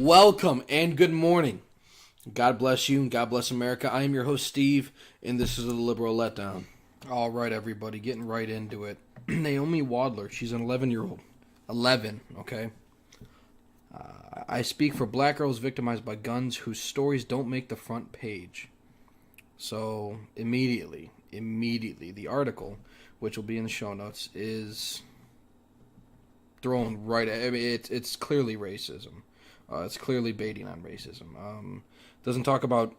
Welcome and good morning. God bless you and God bless America. I am your host, Steve, and this is the Liberal Letdown. All right, everybody, getting right into it. Naomi Wadler, she's an 11-year-old. 11, okay? I speak for black girls victimized by guns whose stories don't make the front page. So, immediately, the article, which will be in the show notes, is thrown right at... I mean, it's clearly racism. It's clearly baiting on racism. Doesn't talk about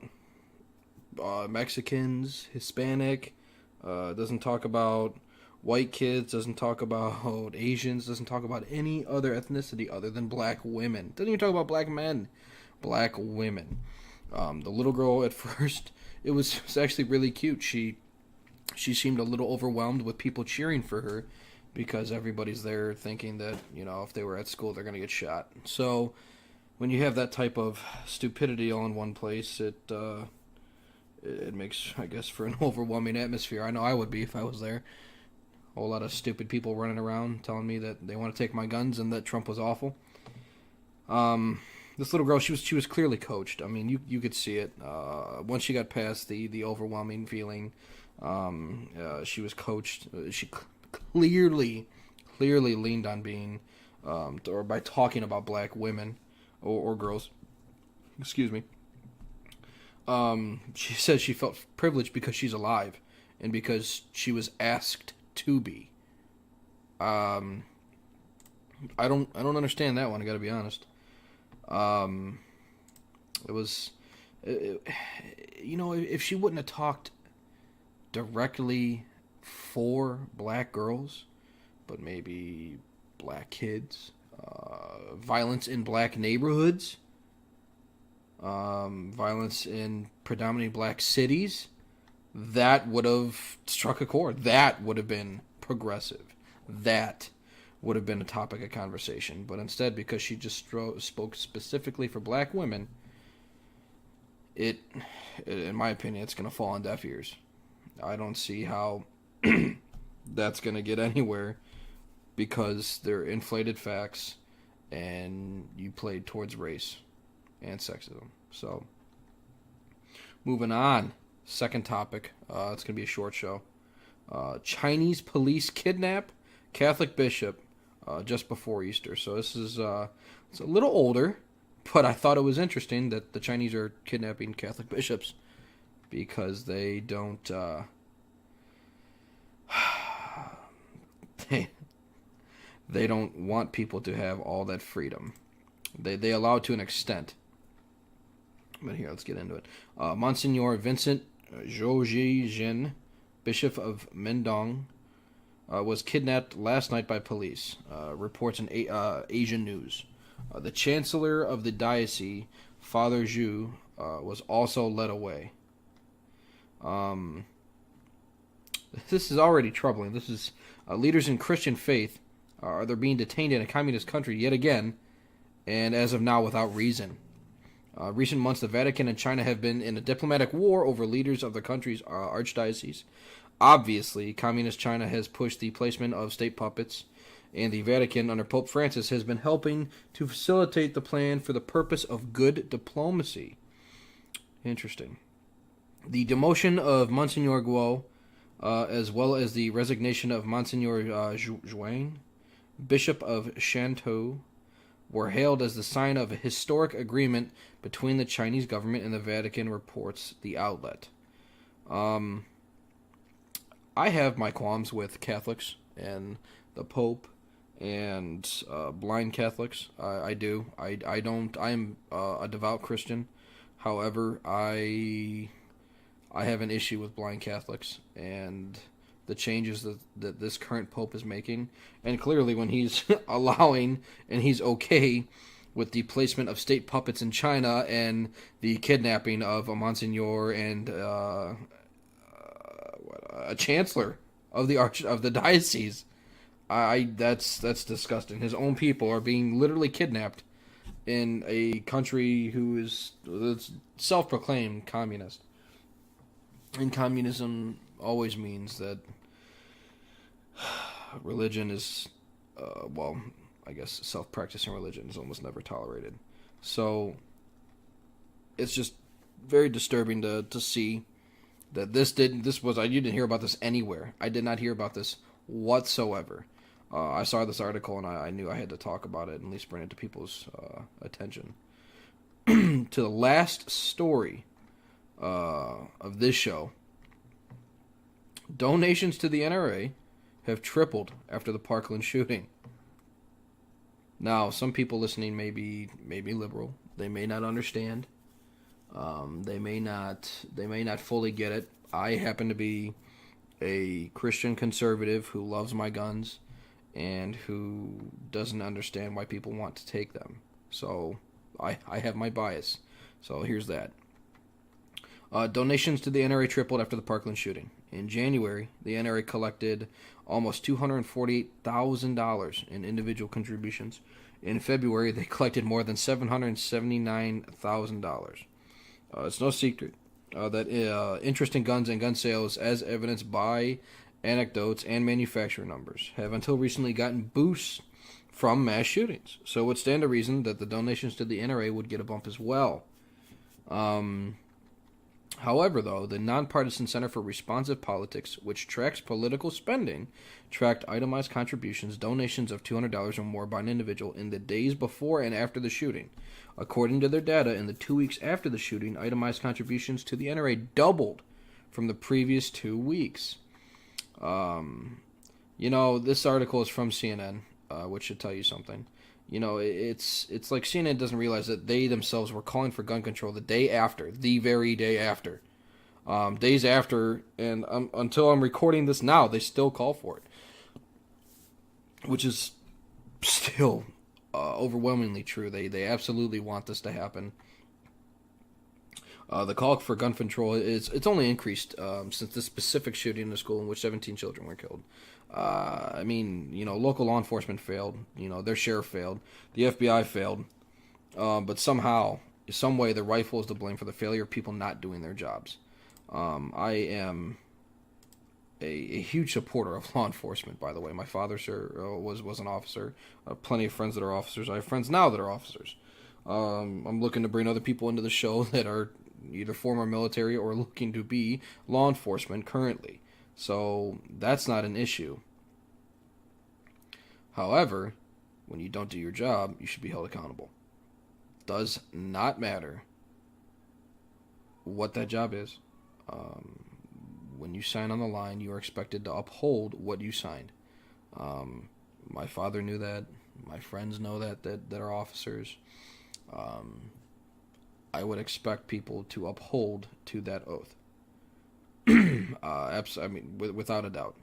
Mexicans, Hispanic. Doesn't talk about white kids. Doesn't talk about Asians. Doesn't talk about any other ethnicity other than black women. Doesn't even talk about black men. Black women. The little girl at first, it was actually really cute. She seemed a little overwhelmed with people cheering for her because everybody's there thinking that, you know, if they were at school, they're going to get shot. So when you have that type of stupidity all in one place, it makes, I guess, for an overwhelming atmosphere. I know I would be if I was there. A whole lot of stupid people running around telling me that they want to take my guns and that Trump was awful. This little girl, she was clearly coached. I mean, you could see it. Once she got past the overwhelming feeling, she was coached. She clearly leaned on being, or by talking about black women. Or girls, excuse me. She says she felt privileged because she's alive, and because she was asked to be. I don't understand that one. I got to be honest. You know, if she wouldn't have talked directly for black girls, but maybe black kids. Violence in black neighborhoods, violence in predominantly black cities, that would have struck a chord. That would have been progressive. That would have been a topic of conversation. But instead, because she just spoke specifically for black women, in my opinion, it's going to fall on deaf ears. I don't see how that's going to get anywhere, because they're inflated facts and you played towards race and sexism. So, moving on. Second topic. It's going to be a short show. Chinese police kidnap Catholic bishop just before Easter. So this is it's a little older, but I thought it was interesting that the Chinese are kidnapping Catholic bishops because they don't... They don't want people to have all that freedom. They allow it to an extent. But here, let's get into it. Monsignor Vincent Zhou Jin, Bishop of Mendong, was kidnapped last night by police, reports in Asian News. The Chancellor of the diocese, Father Zhu, was also led away. This is already troubling. This is leaders in Christian faith they're being detained in a communist country yet again, and as of now without reason. Recent months, the Vatican and China have been in a diplomatic war over leaders of the country's archdiocese. Obviously, communist China has pushed the placement of state puppets, and the Vatican under Pope Francis has been helping to facilitate the plan for the purpose of good diplomacy. Interesting. The demotion of Monsignor Guo, as well as the resignation of Monsignor Zhuang, Bishop of Shantou, were hailed as the sign of a historic agreement between the Chinese government and the Vatican, reports the outlet. I have my qualms with Catholics and the Pope and blind Catholics. I do. I don't. I'm a devout Christian. However, I have an issue with blind Catholics and the changes that this current Pope is making. And clearly when he's allowing and he's okay with the placement of state puppets in China and the kidnapping of a Monsignor and a Chancellor of the diocese, that's disgusting. His own people are being literally kidnapped in a country who is self-proclaimed communist. And communism always means that religion is, I guess self-practicing religion is almost never tolerated. So it's just very disturbing to see that you didn't hear about this anywhere. I did not hear about this whatsoever. I saw this article and I knew I had to talk about it and at least bring it to people's attention. To the last story of this show, donations to the NRA have tripled after the Parkland shooting. Now, some people listening may be liberal. They may not understand. They may not fully get it. I happen to be a Christian conservative who loves my guns and who doesn't understand why people want to take them. So I have my bias. So here's that. Donations to the NRA tripled after the Parkland shooting. In January, the NRA collected almost $248,000 in individual contributions. In February, they collected more than $779,000. It's no secret that interest in guns and gun sales, as evidenced by anecdotes and manufacturer numbers, have until recently gotten boosts from mass shootings. So it would stand to reason that the donations to the NRA would get a bump as well. However, though, the Nonpartisan Center for Responsive Politics, which tracks political spending, tracked itemized contributions, donations of $200 or more by an individual in the days before and after the shooting. According to their data, in the 2 weeks after the shooting, itemized contributions to the NRA doubled from the previous 2 weeks. This article is from CNN, which should tell you something. It's like CNN doesn't realize that they themselves were calling for gun control the very day after. Days after, and until I'm recording this now, they still call for it. Which is still overwhelmingly true. They absolutely want this to happen. The call for gun control it's only increased since this specific shooting in a school in which 17 children were killed. Local law enforcement failed. Their sheriff failed. The FBI failed. But somehow, some way, the rifle is to blame for the failure of people not doing their jobs. I am a huge supporter of law enforcement, by the way. My father, was an officer. Plenty of friends that are officers. I have friends now that are officers. I'm looking to bring other people into the show that are either former military or looking to be law enforcement currently. So that's not an issue. However, when you don't do your job, you should be held accountable. Does not matter what that job is. When you sign on the line, you are expected to uphold what you signed. My father knew that. My friends know that are officers. I would expect people to uphold to that oath. Without a doubt.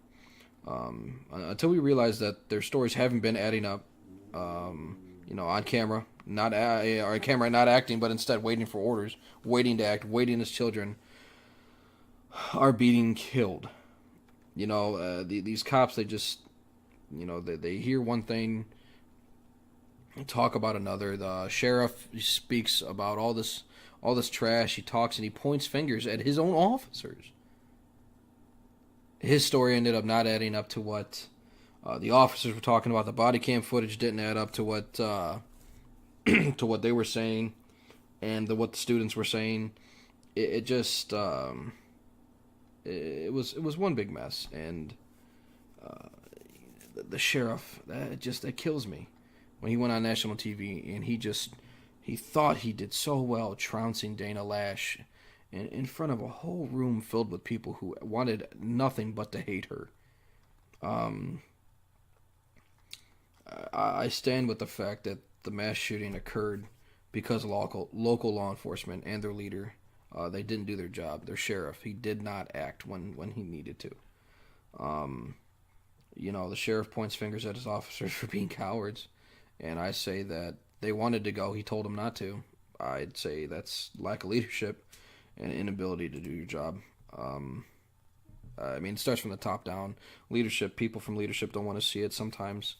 Until we realize that their stories haven't been adding up, on camera, not acting, but instead waiting for orders, waiting to act, waiting as children are being killed. These cops, they just, they hear one thing, talk about another. The sheriff speaks about all this trash. He talks and he points fingers at his own officers. His story ended up not adding up to what the officers were talking about. The body cam footage didn't add up to what to what they were saying, and what the students were saying. It was one big mess, and the sheriff that kills me when he went on national TV and he thought he did so well trouncing Dana Lash in front of a whole room filled with people who wanted nothing but to hate her. I stand with the fact that the mass shooting occurred because local law enforcement and their leader, they didn't do their job. Their sheriff, he did not act when he needed to. The sheriff points fingers at his officers for being cowards, and I say that they wanted to go. He told them not to. I'd say that's lack of leadership and inability to do your job. It starts from the top down. Leadership, people from leadership don't want to see it sometimes.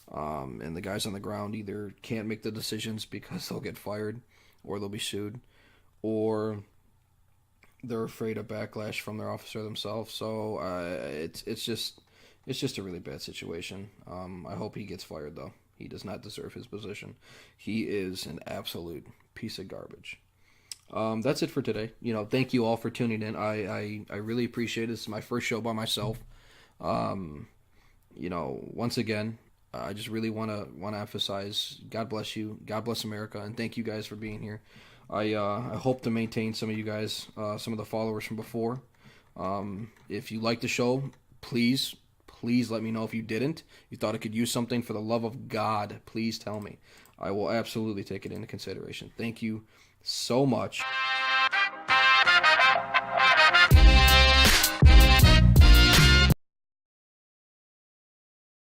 And the guys on the ground either can't make the decisions because they'll get fired or they'll be sued, or they're afraid of backlash from their officer themselves. So it's just a really bad situation. I hope he gets fired, though. He does not deserve his position. He is an absolute piece of garbage. That's it for today. Thank you all for tuning in. I really appreciate it. This is my first show by myself. Once again, I just really want to emphasize, God bless you, God bless America, and thank you guys for being here. I hope to maintain some of you guys, some of the followers from before. If you like the show, please let me know. If you didn't, you thought it could use something, for the love of God, please tell me. I will absolutely take it into consideration. Thank you so much.